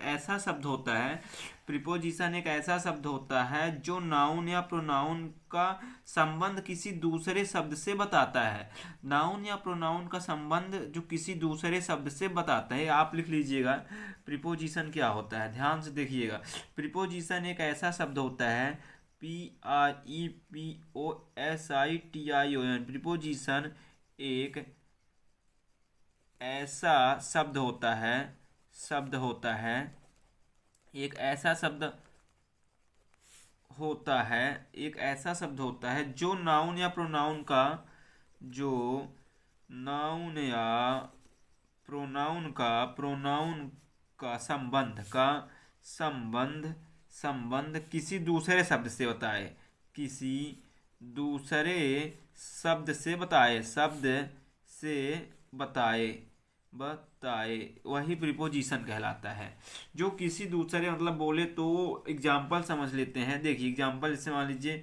ऐसा शब्द होता है, प्रीपोजिशन एक ऐसा शब्द होता है जो नाउन या प्रोनाउन का संबंध किसी दूसरे शब्द से बताता है। नाउन या प्रोनाउन का संबंध जो किसी दूसरे शब्द से बताता है, आप लिख लीजिएगा प्रीपोजिशन क्या होता है, ध्यान से देखिएगा। प्रीपोजिशन एक ऐसा शब्द होता है, PREPOSITION, प्रीपोजिशन एक ऐसा शब्द होता है, एक ऐसा शब्द होता है, एक ऐसा शब्द होता है जो नाउन या प्रोनाउन का, जो नाउन या प्रोनाउन का संबंध किसी दूसरे शब्द से बताए, किसी दूसरे शब्द से बताए, वही प्रीपोजिशन कहलाता है। जो किसी दूसरे, मतलब बोले तो एग्जाम्पल समझ लेते हैं। देखिए एग्जाम्पल जैसे मान लीजिए,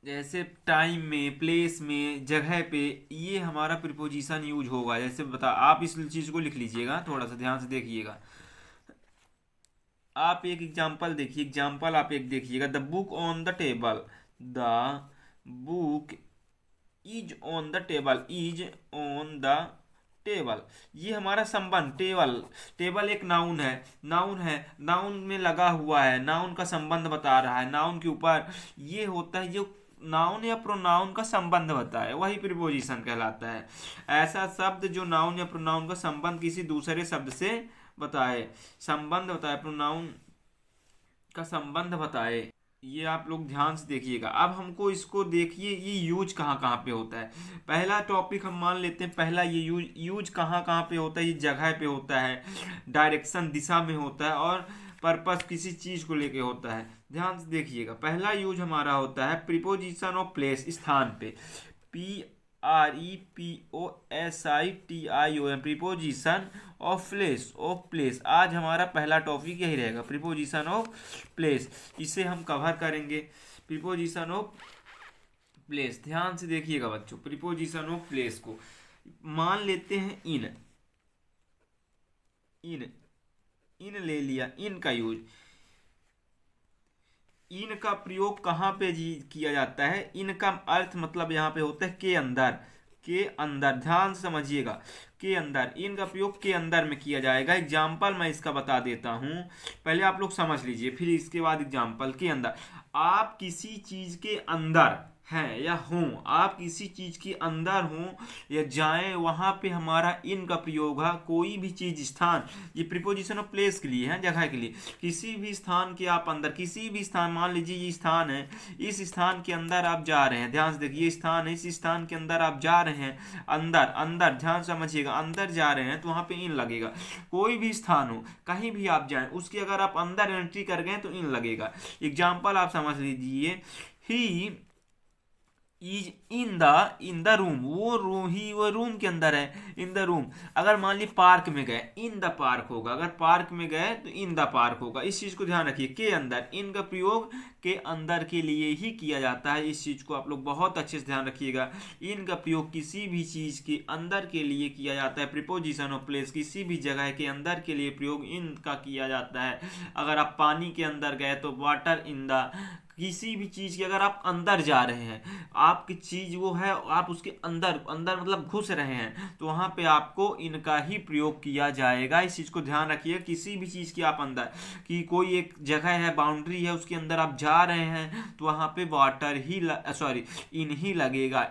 जैसे टाइम में, प्लेस में, जगह पे, ये हमारा प्रीपोजिशन यूज होगा। जैसे बता, आप इस चीज को लिख लीजिएगा, थोड़ा सा ध्यान से देखिएगा। आप एक एग्जाम्पल देखिए, आप एक देखिएगा, the book on the table, the book is on the table, ये हमारा संबंध, टेबल एक नाउन है, नाउन में लगा हुआ है, नाउन का संबंध बता रहा है, नाउन के ऊपर ये होता है, जो नाउन या प्रोनाउन का संबंध बताए, वही प्रीपोजिशन कहलाता है। ऐसा शब्द जो नाउन या प्रोनाउन का संबंध किसी दूसरे शब्द से बताए, प्रोनाउन का संबंध बताए, ये आप लोग ध्यान से देखिएगा। अब हमको इसको देखिए, ये यूज कहाँ कहाँ पे होता है। पहला टॉपिक हम मान लेते हैं, पहला ये यूज कहाँ कहाँ पे होता है। ये जगह पे होता है, डायरेक्शन दिशा में होता है, और पर्पस किसी चीज को लेके होता है। ध्यान से देखिएगा, पहला यूज हमारा होता है प्रीपोजिशन ऑफ प्लेस, स्थान पे, PREPOSITION, प्रीपोजिशन ऑफ प्लेस। आज हमारा पहला टॉपिक यही रहेगा, प्रीपोजिशन ऑफ प्लेस, इसे हम कवर करेंगे। प्रीपोजिशन ऑफ प्लेस, ध्यान से देखिएगा बच्चों, प्रीपोजिशन ऑफ प्लेस को मान लेते हैं इन ले लिया, इन का यूज, इन का प्रयोग कहाँ पे किया जाता है। इन का अर्थ मतलब यहाँ पे होता है के अंदर, ध्यान से समझिएगा, के अंदर, इन का प्रयोग के अंदर में किया जाएगा। एग्जाम्पल मैं इसका बता देता हूँ, पहले आप लोग समझ लीजिए, फिर इसके बाद एग्जाम्पल। के अंदर, आप किसी चीज के अंदर हैं या हों, आप किसी चीज के अंदर हों या जाएं, वहां पे हमारा इन का प्रयोग है। कोई भी चीज, स्थान, ये प्रीपोजिशन ऑफ प्लेस के लिए है, जगह के लिए। किसी भी स्थान के आप अंदर, किसी भी स्थान, मान लीजिए ये स्थान है, इस स्थान के अंदर आप जा रहे हैं, ध्यान से देखिए, ये स्थान है, इस स्थान के अंदर आप जा रहे हैं, अंदर ध्यान समझिएगा, अंदर जा रहे हैं तो वहां पे इन लगेगा। कोई भी स्थान हो, कहीं भी आप जाएं, उसकी अगर आप अंदर एंट्री कर गए तो इन लगेगा। एग्जाम्पल आप समझ लीजिए, he is in the room, वो रूम के अंदर है, इन द रूम। अगर मान ली पार्क में गए, इन द पार्क होगा, अगर पार्क में गए तो इन द पार्क होगा। इस चीज को ध्यान रखिए, के अंदर, इन का प्रयोग के अंदर के लिए ही किया जाता है। इस चीज को आप लोग बहुत अच्छे से ध्यान रखिएगा, इन का प्रयोग किसी भी चीज के अंदर के लिए किया जाता है। प्रीपोजिशन ऑफ प्लेस, किसी भी जगह के अंदर के लिए प्रयोग इन का किया जाता है। अगर आप पानी के अंदर गए तो वाटर इन द, किसी भी चीज के अगर आप अंदर जा रहे हैं, आपकी चीज वो है, आप उसके अंदर मतलब घुस रहे हैं, तो वहां पे आपको इनका ही प्रयोग किया जाएगा। इस चीज को ध्यान रखिए, किसी भी चीज के आप अंदर, कि कोई एक जगह है, बाउंड्री है, उसके अंदर आप जा रहे हैं, तो वहां पे वाटर ही इन ही लगेगा।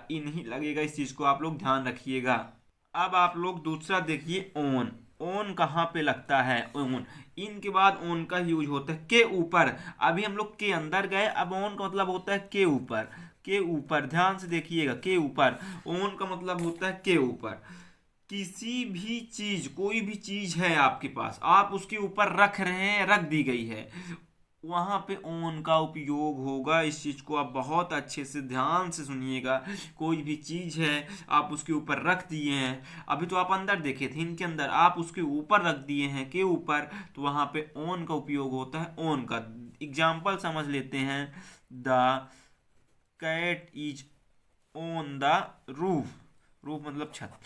इस चीज को आप लोग ध्यान रखिएगा। अब आप लोग दूसरा देखिए, ओन कहाँ पे लगता है, ओन, इन के बाद ओन का यूज होता है के ऊपर। अभी हम लोग के अंदर गए, अब ओन का मतलब होता है के ऊपर, ध्यान से देखिएगा, के ऊपर, ओन का मतलब होता है के ऊपर। किसी भी चीज, कोई भी चीज है आपके पास, आप उसके ऊपर रख रहे हैं, रख दी गई है, वहां पे ओन का उपयोग होगा। इस चीज को आप बहुत अच्छे से ध्यान से सुनिएगा। कोई भी चीज है, आप उसके ऊपर रख दिए हैं, अभी तो आप अंदर देखे थे, इनके अंदर आप उसके ऊपर रख दिए हैं, के ऊपर, तो वहां पे ओन का उपयोग होता है, ओन का। एग्जाम्पल समझ लेते हैं, the cat is on the roof, roof मतलब छत।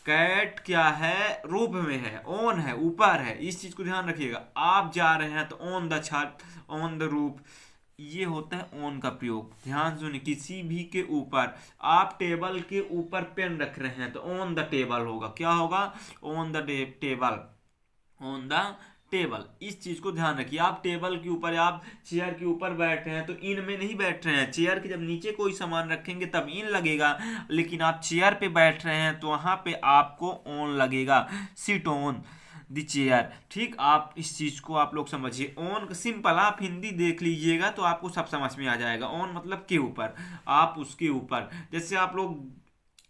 कैट क्या है, रूफ में है, ऑन है, ऊपर है, इस चीज को ध्यान रखिएगा। आप जा रहे हैं तो ऑन द छत, ऑन द रूफ, ये होता है ऑन का प्रयोग। ध्यान सुनिए, किसी भी के ऊपर, आप टेबल के ऊपर पेन रख रहे हैं तो ऑन द टेबल होगा, क्या होगा, on the table, on the table. इस चीज को ध्यान रखिए। आप टेबल के ऊपर, आप चेयर के ऊपर बैठ रहे हैं तो इन में नहीं बैठ रहे हैं। चेयर के जब नीचे कोई सामान रखेंगे तब इन लगेगा, लेकिन आप चेयर पे बैठ रहे हैं तो वहां पे आपको ऑन लगेगा, सिट ऑन द चेयर। ठीक, आप इस चीज को आप लोग समझिए। ऑन सिंपल, आप हिंदी देख लीजिएगा तो आपको सब समझ में आ जाएगा। ऑन मतलब के ऊपर, आप उसके ऊपर। जैसे आप लोग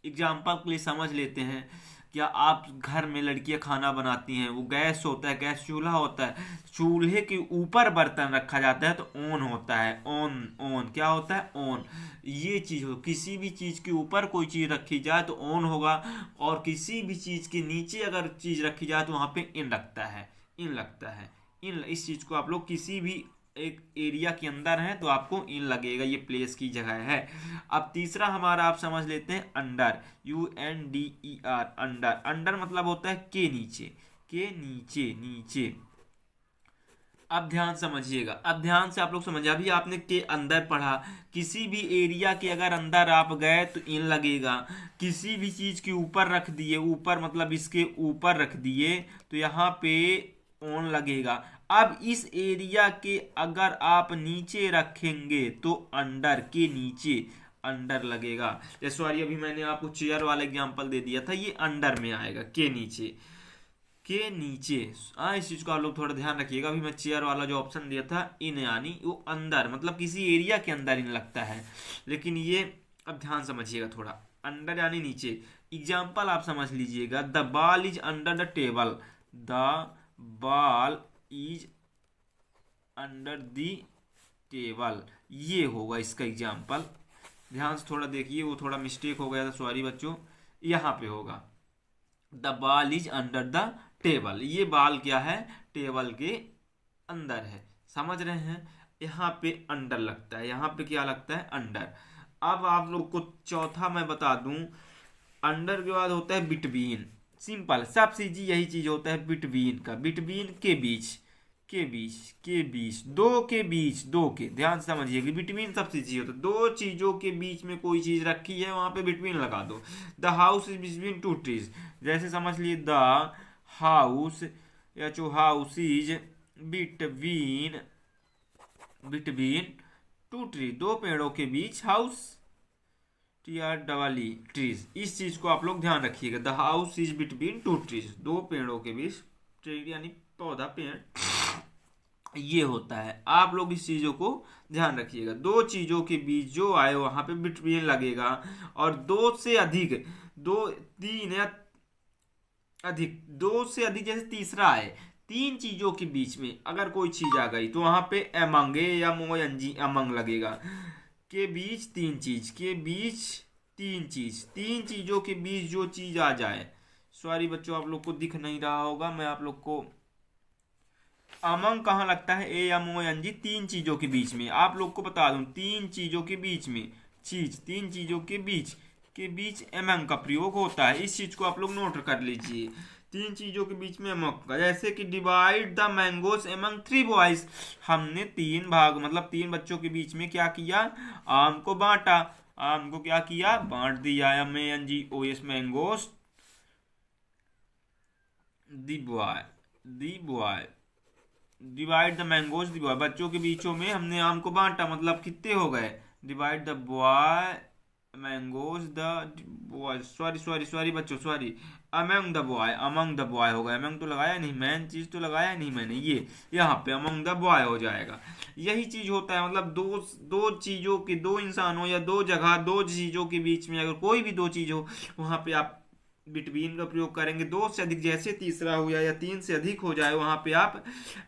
एग्जाम्पल के लिए समझ लेते हैं, क्या आप घर में लड़कियां खाना बनाती हैं, वो गैस होता है, गैस चूल्हा होता है, चूल्हे के ऊपर बर्तन रखा जाता है तो ऑन होता है, ऑन, ऑन क्या होता है, ऑन। ये चीज हो, किसी भी चीज के ऊपर कोई चीज रखी जाए तो ऑन होगा, और किसी भी चीज के नीचे अगर चीज रखी जाए तो वहां पे इन लगता है, इन लगता है, इन। इस चीज को आप लोग किसी भी एक एरिया के अंदर है तो आपको इन लगेगा, ये प्लेस की जगह है। अब तीसरा हमारा आप समझ लेते हैं अंडर, UNDER, अंडर। अंडर मतलब होता है के नीचे, के नीचे, नीचे। अब ध्यान समझिएगा, अब ध्यान से आप लोग समझिए। अभी आपने के अंदर पढ़ा, किसी भी एरिया के अगर अंदर आप गए तो इन लगेगा। किसी भी चीज के ऊपर रख दिए, ऊपर मतलब इसके ऊपर रख दिए तो यहाँ पे ऑन लगेगा। अब इस एरिया के अगर आप नीचे रखेंगे तो अंडर, के नीचे, अंडर लगेगा। जैसे सॉरी, अभी मैंने आपको चेयर वाला एग्जांपल दे दिया था, ये अंडर में आएगा, के नीचे, के नीचे। हाँ, इस चीज को आप लोग थोड़ा ध्यान रखिएगा। अभी मैं चेयर वाला जो ऑप्शन दिया था, इन यानी वो अंदर मतलब किसी एरिया के अंदर इन लगता है, लेकिन ये अब ध्यान समझिएगा थोड़ा, अंडर यानी नीचे। एग्जाम्पल आप समझ लीजिएगा, the ball is under the table, the ball is under the table, ये होगा इसका एग्जाम्पल। ध्यान से थोड़ा देखिए, वो थोड़ा मिस्टेक हो गया था, सॉरी बच्चों। यहाँ पे होगा the ball is under the table, ये बॉल क्या है, टेबल के अंदर है, समझ रहे हैं। यहाँ पे अंडर लगता है, यहाँ पे क्या लगता है, अंडर। अब आप लोग को चौथा मैं बता दूं, अंडर के बाद होता है बिटवीन। सिंपल, सबसे इजी यही चीज होता है, बिटवीन का, बिटवीन के बीच, के बीच, के बीच, दो के बीच, दो के। ध्यान से समझिए कि बिटवीन सबसे इजी होता है, दो चीजों के बीच में कोई चीज रखी है वहां पे बिटवीन लगा दो। The house is between two trees, जैसे समझ लिए, द हाउस या जो house is between, between two tree, दो पेड़ों के बीच, हाउस, TREE, ट्रीज। इस चीज को आप लोग ध्यान रखिएगा, the house is between two trees, दो पेड़ों के बीच, ट्री यानी पौधा, पेड़, ये होता है। आप लोग इस चीजों को ध्यान रखिएगा, दो चीजों के बीच जो आए वहां पे बिटवीन लगेगा, और दो से अधिक, दो, तीन या अधिक, दो से अधिक, जैसे तीसरा है, तीन चीजों के बीच में अगर कोई चीज आ गई तो वहां पे एमंग, या मोयंजी, अमंग लगेगा। के बीच तीन चीज, के बीच तीन चीज, तीन चीजों के बीच जो चीज आ जाए, सॉरी बच्चों आप लोग को दिख नहीं रहा होगा, मैं आप लोग को, अमंग कहाँ लगता है, AMONG, तीन चीजों के बीच में। आप लोग को बता दूं, तीन चीजों के बीच में, चीज, तीन चीजों के बीच, के बीच एमंग का प्रयोग होता है। इस चीज को आप लोग नोट कर लीजिए, तीन चीजों के बीच में एमंग का। जैसे कि divide the mangoes among three boys, हमने तीन भाग मतलब तीन बच्चों के बीच में क्या किया, आम को बांटा, आम को क्या किया, बांट दिया। MANGOS, mangoes, the boy, the boy, divide the mangoes the boy, बच्चों के बीचों में हमने आम को बांटा, मतलब कितने हो गए, divide the boy mangoes the boy, sorry sorry sorry बच्चों, sorry, among the boy, among the boy हो गया, अमंग तो लगाया नहीं, मैन चीज तो लगाया नहीं मैंने, ये यहाँ पे अमंग द बॉय हो जाएगा। यही चीज होता है, मतलब दो, दो चीजों के, दो इंसानों या दो जगह, दो चीजों के बीच में अगर कोई भी दो चीज हो, वहां पे आप बिटवीन का प्रयोग करेंगे। दो से अधिक, जैसे तीसरा हो या तीन से अधिक हो जाए, वहां पे आप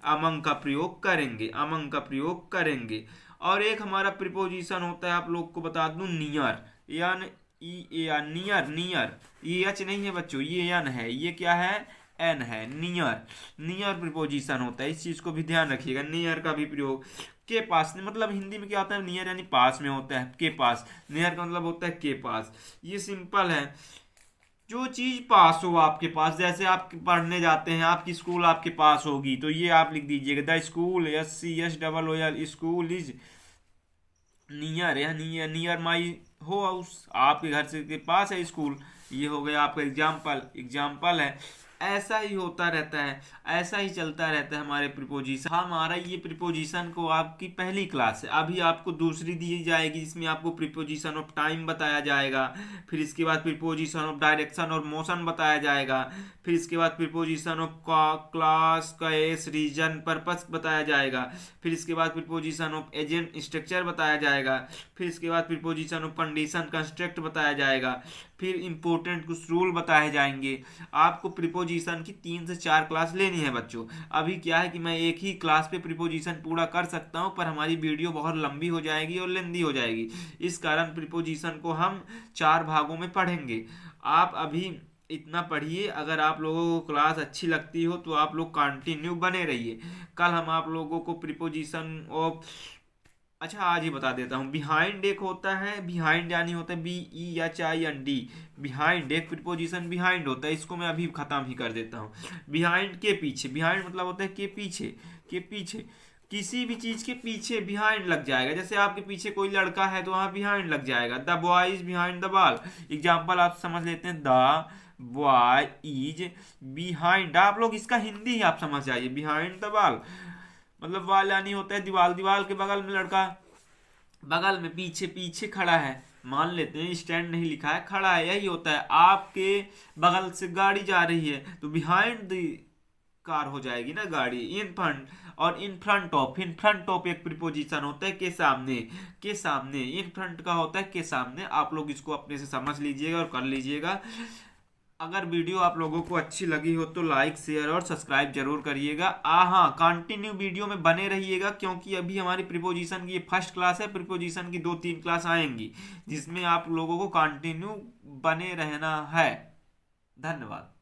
अमंग का प्रयोग करेंगे, अमंग का प्रयोग करेंगे। और एक हमारा प्रीपोजिशन होता है, आप लोग को बता दूं, नियर, यानी नियर, नियर, ये एच नहीं है बच्चों, ये एन है, ये क्या है, एन है, नियर, नियर प्रीपोजिशन होता है। इस चीज को भी ध्यान रखिएगा, नियर का भी प्रयोग, के पास, मतलब हिंदी में क्या होता है, नियर यानी पास में होता है, के पास, नियर का मतलब होता है के पास, ये सिंपल है। जो चीज पास हो आपके पास, जैसे आप पढ़ने जाते हैं, आपकी स्कूल आपके पास होगी, तो ये आप लिख दीजिएगा the school, SCSOOL school is near, या नियर, नियर माई हो हाउस, आपके घर से के पास है स्कूल। ये हो गया आपका एग्जाम्पल, एग्जाम्पल है। ऐसा ही होता रहता है, ऐसा ही चलता रहता है हमारे प्रिपोजिशन। हमारा ये प्रिपोजिशन को आपकी पहली क्लास है, अभी आपको दूसरी दी जाएगी जिसमें आपको प्रिपोजिशन ऑफ टाइम बताया जाएगा, फिर इसके बाद प्रिपोजिशन ऑफ डायरेक्शन और मोशन बताया जाएगा, फिर इसके बाद preposition of class, case, reason, purpose बताया जाएगा, फिर इसके बाद प्रिपोजिशन ऑफ एजेंट, स्ट्रक्चर बताया जाएगा, फिर इसके बाद प्रिपोजिशन ऑफ कंडीशन, कंस्ट्रक्ट बताया जाएगा, फिर इंपॉर्टेंट कुछ रूल बताए जाएंगे। आपको प्रिपोजिशन की 3 से 4 क्लास लेनी है बच्चों। अभी क्या है कि मैं एक ही क्लास पे प्रिपोजिशन पूरा कर सकता हूं, पर हमारी वीडियो बहुत लंबी हो जाएगी और लेंदी हो जाएगी, इस कारण प्रिपोजिशन को हम 4 भागों में पढ़ेंगे। आप अभी इतना पढ़िए, अगर आप लोगों को क्लास अच्छी लगती हो तो आप लोग कंटिन्यू बने रहिए। कल हम आप लोगों को प्रिपोजिशन ऑफ, अच्छा आज ही बता देता हूँ, बिहाइंड एक होता है, बिहाइंड यानी होता है BEHIND, बिहाइंड एक प्रिपोजिशन बिहाइंड होता है, इसको मैं अभी खत्म ही कर देता हूँ। बिहाइंड के पीछे, बिहाइंड मतलब होता है के पीछे, के पीछे, किसी भी चीज के पीछे बिहाइंड लग जाएगा। जैसे आपके पीछे कोई लड़का है तो वहां बिहाइंड लग जाएगा, the boy is behind the ball. Example आप समझ लेते हैं, द बॉय इज बिहाइंड, आप लोग इसका हिंदी ही आप समझ जाइए, बिहाइंड द बॉल मतलब वाल यानी होता है दीवार, दीवार के बगल में लड़का, बगल में पीछे, पीछे खड़ा है, मान लेते हैं स्टैंड नहीं लिखा है, खड़ा है, यही होता है। आपके बगल से गाड़ी जा रही है तो बिहाइंड द कार हो जाएगी ना गाड़ी, इन फ्रंट, और in front of, in front of एक प्रिपोजिशन होता है के सामने, के सामने, इन फ्रंट का होता है के सामने। आप लोग इसको अपने से समझ लीजिएगा और कर लीजिएगा। अगर वीडियो आप लोगों को अच्छी लगी हो तो लाइक, शेयर और सब्सक्राइब जरूर करिएगा। हाँ, कंटिन्यू वीडियो में बने रहिएगा, क्योंकि अभी हमारी प्रिपोजिशन की फर्स्ट क्लास है, प्रिपोजिशन की 2-3 क्लास आएंगी जिसमें आप लोगों को कंटिन्यू बने रहना है। धन्यवाद।